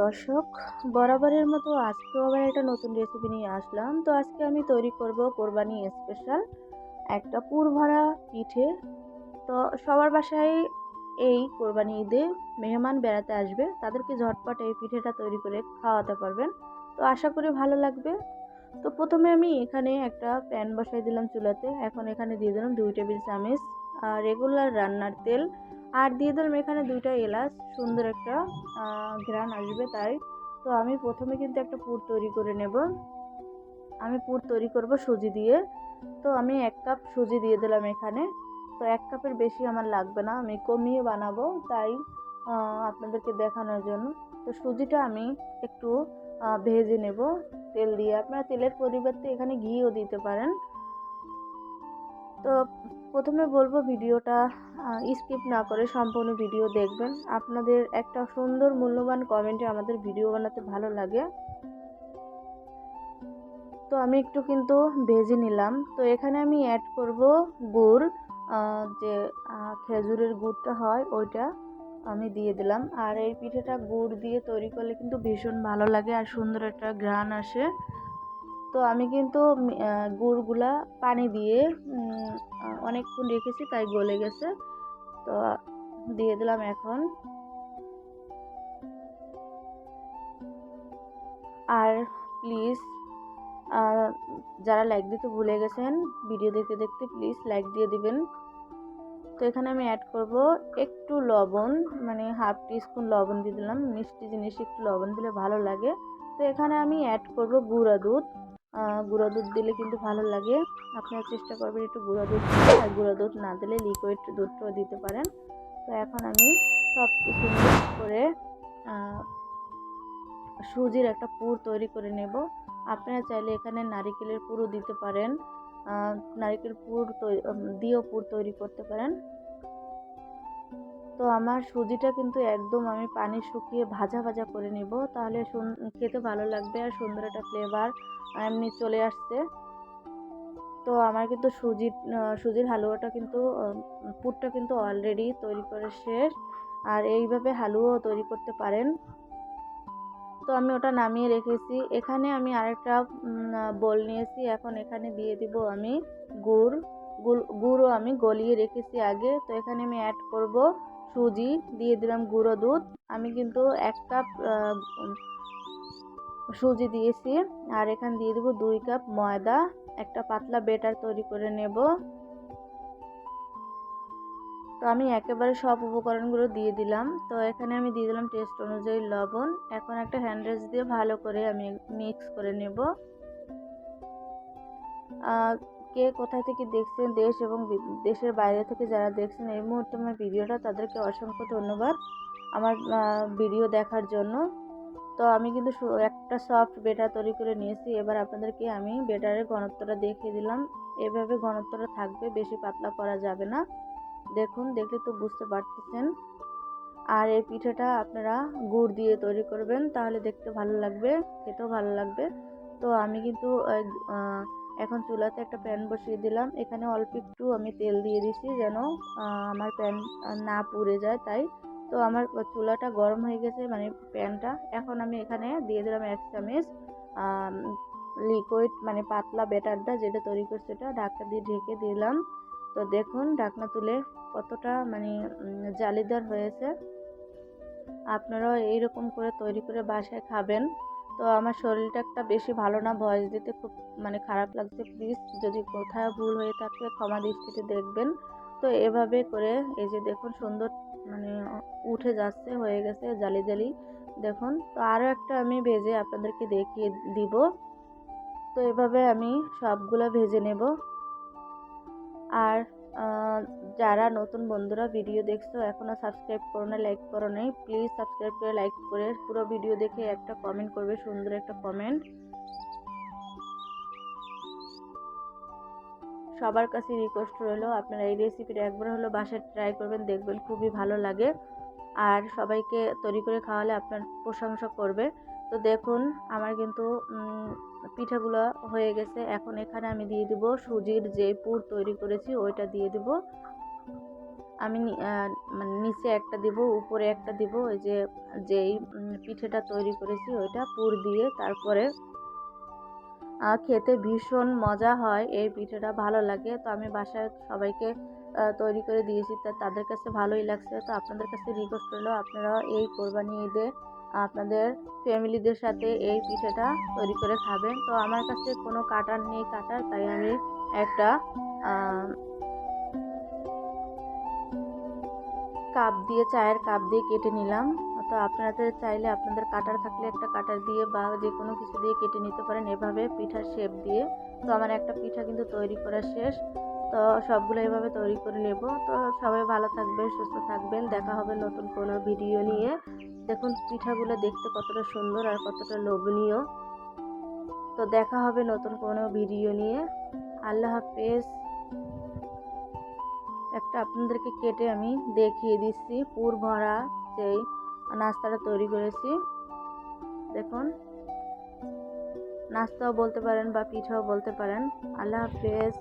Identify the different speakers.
Speaker 1: দর্শক, বরাবরের মতো আজকেও আবার একটা নতুন রেসিপি নিয়ে আসলাম। তো আজকে আমি তৈরি করব কোরবানি স্পেশাল একটা পুর ভরা পিঠে। তো সবার বাসায় এই কোরবানি ঈদে মেহমান বেড়াতে আসবে, তাদেরকে ঝটপট এই পিঠেটা তৈরি করে খাওয়াতে পারবেন। তো আশা করি ভালো লাগবে। তো প্রথমে আমি এখানে একটা প্যান বসাই দিলাম চুলাতে। এখন এখানে দিয়ে দিলাম 2 টেবিল চামচ রেগুলার রান্নার তেল, আর দিয়ে দিলাম এখানে 2টা এলাচ। সুন্দর একটা ঘ্রাণ আসবে তাই। তো আমি প্রথমে কিন্তু একটা পুর তৈরি করে নেব। আমি পুর তৈরি করব সুজি দিয়ে। তো আমি 1 কাপ সুজি দিয়ে দিলাম এখানে। তো 1 কাপের বেশি আমার লাগবে না, আমি কমিয়ে বানাবো তাই আপনাদেরকে দেখানোর জন্য। তো সুজিটা আমি একটু ভেজে নেব তেল দিয়ে। আপনারা তেলের পরিবর্তে এখানে ঘিও দিতে পারেন। তো প্রথমে বলবো ভিডিওটা স্কিপ না করে সম্পূর্ণ ভিডিও দেখবেন। আপনাদের একটা সুন্দর মূল্যবান কমেন্টে আমাদের ভিডিও বানাতে ভালো লাগে। তো আমি একটু কিন্তু ভেজে নিলাম। তো এখানে আমি অ্যাড করব গুড়, যে খেজুরের গুড়টা হয় ওইটা আমি দিয়ে দিলাম। আর এই পিঠেটা গুড় দিয়ে তৈরি করলে কিন্তু ভীষণ ভালো লাগে আর সুন্দর একটা ঘ্রাণ আসে। তো আমি কিন্তু গুড়গুলা পানি দিয়ে অনেকক্ষণ রেখেছি তাই গলে গেছে। তো দিয়ে দিলাম এখন। আর প্লিজ যারা লাইক দিতে ভুলে গেছেন ভিডিও দেখতে দেখতে, প্লিজ লাইক দিয়ে দিবেন। তো এখানে আমি অ্যাড করব একটু লবণ, মানে হাফ টিস্পুন লবণ দিয়ে দিলাম। মিষ্টি জিনিস একটু লবণ দিলে ভালো লাগে। তো এখানে আমি অ্যাড করব গুঁড়া দুধ। গুঁড়া দুধ দিলে কিন্তু ভালো লাগে। আপনারা চেষ্টা করবেন একটু গুঁড়া দুধ দিতে, আর গুঁড়া দুধ না দিলে লিকুইড দুধটাও দিতে পারেন। তো এখন আমি সব কিছু মিক্স করে সুজির একটা পুর তৈরি করে নেব। আপনারা চাইলে এখানে নারিকেলের পুরও দিতে পারেন, নারিকেল পুর দিয়েও পুর তৈরি করতে পারেন। তো আমার সুজিটা কিন্তু একদম আমি পানি শুকিয়ে ভাজা ভাজা করে নিব, তাহলে খেতে ভালো লাগবে আর সুন্দর একটা ফ্লেভার এমনি চলে আসছে। তো আমার কিন্তু সুজির হালুয়াটা কিন্তু পুরটা কিন্তু অলরেডি তৈরি করে শেষ। আর এইভাবে হালুয়াও তৈরি করতে পারেন। তো আমি ওটা নামিয়ে রেখেছি। এখানে আমি আরেকটা বোল নিয়েছি। এখন এখানে দিয়ে দিব আমি গুড়। গুড়ও আমি গলিয়ে রেখেছি আগে। তো এখানে আমি অ্যাড করব সুজি, দিয়ে দিলাম গুঁড়ো দুধ। আমি কিন্তু 1 কাপ সুজি দিয়েছি। আর এখানে দিয়ে দেবো 2 কাপ ময়দা। একটা পাতলা ব্যাটার তৈরি করে নেব। তো আমি একেবারে সব উপকরণগুলো দিয়ে দিলাম। তো এখানে আমি দিয়ে দিলাম টেস্ট অনুযায়ী লবণ। এখন একটা হ্যান্ড রেস্ট দিয়ে ভালো করে আমি মিক্স করে নেব। কে কোথা থেকে দেখছেন, দেশ এবং দেশের বাইরে থেকে যারা দেখছেন এই মুহূর্তে আমার ভিডিওটা, তাদেরকে অসংখ্য ধন্যবাদ আমার ভিডিও দেখার জন্য। তো আমি কিন্তু একটা সফট বেটার তৈরি করে নিয়েছি। এবার আপনাদেরকে আমি বেটারের ঘনত্বটা দেখিয়ে দিলাম। এভাবে ঘনত্বটা থাকবে, বেশি পাতলা করা যাবে না। দেখুন, দেখলে তো বুঝতে পারতেছেন। আর এই পিঠাটা আপনারা গুড় দিয়ে তৈরি করবেন, তাহলে দেখতে ভালো লাগবে, খেতেও ভালো লাগবে। তো আমি কিন্তু এখন চুলাতে একটা প্যান বসিয়ে দিলাম। এখানে অল্প একটু আমি তেল দিয়ে দিছি যেন আমার প্যান না পুড়ে যায় তাই। তো আমার চুলাটা গরম হয়ে গেছে, মানে প্যানটা। এখন আমি এখানে দিয়ে দিলাম 1 চামচ লিকুইড, মানে পাতলা ব্যাটারটা যেটা তৈরি করছে সেটা ঢাকা দিয়ে ঢেকে দিলাম। তো দেখুন ঢাকনা তুলে কতটা মানে জালিদার হয়েছে। আপনারাও এইরকম করে তৈরি করে বাসায় খাবেন। তো আমার শরীরটা একটা বেশি ভালো না, ভয়েস দিতে খুব মানে খারাপ লাগছে। প্লিজ যদি কোথাও ভুল হয়ে থাকে ক্ষমা দৃষ্টিতে দেখবেন। তো এভাবে করে এই যে দেখুন সুন্দর মানে উঠে যাচ্ছে, হয়ে গেছে জালি জালি। দেখুন, তো আরও একটা আমি ভেজে আপনাদেরকে দেখিয়ে দিব। তো এভাবে আমি সবগুলো ভেজে নেব। আর যারা নতুন বন্ধুরা ভিডিও দেখছো এখনো সাবস্ক্রাইব করো না, লাইক করো নাই, প্লিজ সাবস্ক্রাইব করে লাইক করে পুরো ভিডিও দেখে একটা কমেন্ট করবে, সুন্দর একটা কমেন্ট। সবার কাছে রিকোয়েস্ট রইলো আপনারা এই রেসিপিটা একবার হলো বাসায় ট্রাই করবেন, দেখবেন খুবই ভালো লাগে। আর সবাইকে তৈরি করে খাওয়ালে আপনার প্রশংসা করবে। তো দেখুন আমার কিন্তু পিঠাগুলো হয়ে গেছে। এখন এখানে আমি দিয়ে দিব সুজির যে পুর তৈরি করেছি ওইটা দিয়ে দিব। আমি মানে নিচে একটা দিব, উপরে একটা দিব। ওই যে যেই পিঠেটা তৈরি করেছি ওইটা পুর দিয়ে, তারপরে খেতে ভীষণ মজা হয়। এই পিঠেটা ভালো লাগে। তো আমি বাসায় সবাইকে তৈরি করে দিয়েছি, তো তাদের কাছে ভালোই লাগছে। তো আপনাদের কাছে রিকোয়েস্ট করলো, আপনারা এই কোরবানি ঈদে আপনাদের ফ্যামিলিদের সাথে এই পিঠেটা তৈরি করে খাবেন। তো আমার কাছে কোনো কাটার নেই, তাই আমি একটা কাপ দিয়ে, চায়ের কাপ দিয়ে কেটে নিলাম। তো আপনাদের চাইলে আপনাদের কাটার থাকলে একটা কাটার দিয়ে বা যে কোনো কিছু দিয়ে কেটে নিতে পারেন, এভাবে পিঠার শেপ দিয়ে। তো আমার একটা পিঠা কিন্তু তৈরি করা শেষ। তো সবগুলো এভাবে তৈরি করে নেব। তো সবাই ভালো থাকবেন, সুস্থ থাকবেন। দেখা হবে নতুন কোনো ভিডিও নিয়ে। দেখুন পিঠাগুলো দেখতে কতটা সুন্দর আর কতটা লোভনীয়। তো দেখা হবে নতুন কোনো ভিডিও নিয়ে। আল্লাহ হাফেজ। একটা আপনাদেরকে কেটে আমি দেখিয়ে দিচ্ছি পুর ভরা যেই নাস্তাটা তৈরি করেছি। দেখুন, নাস্তাও বলতে পারেন বা পিঠাও বলতে পারেন। আল্লাহ হাফেজ।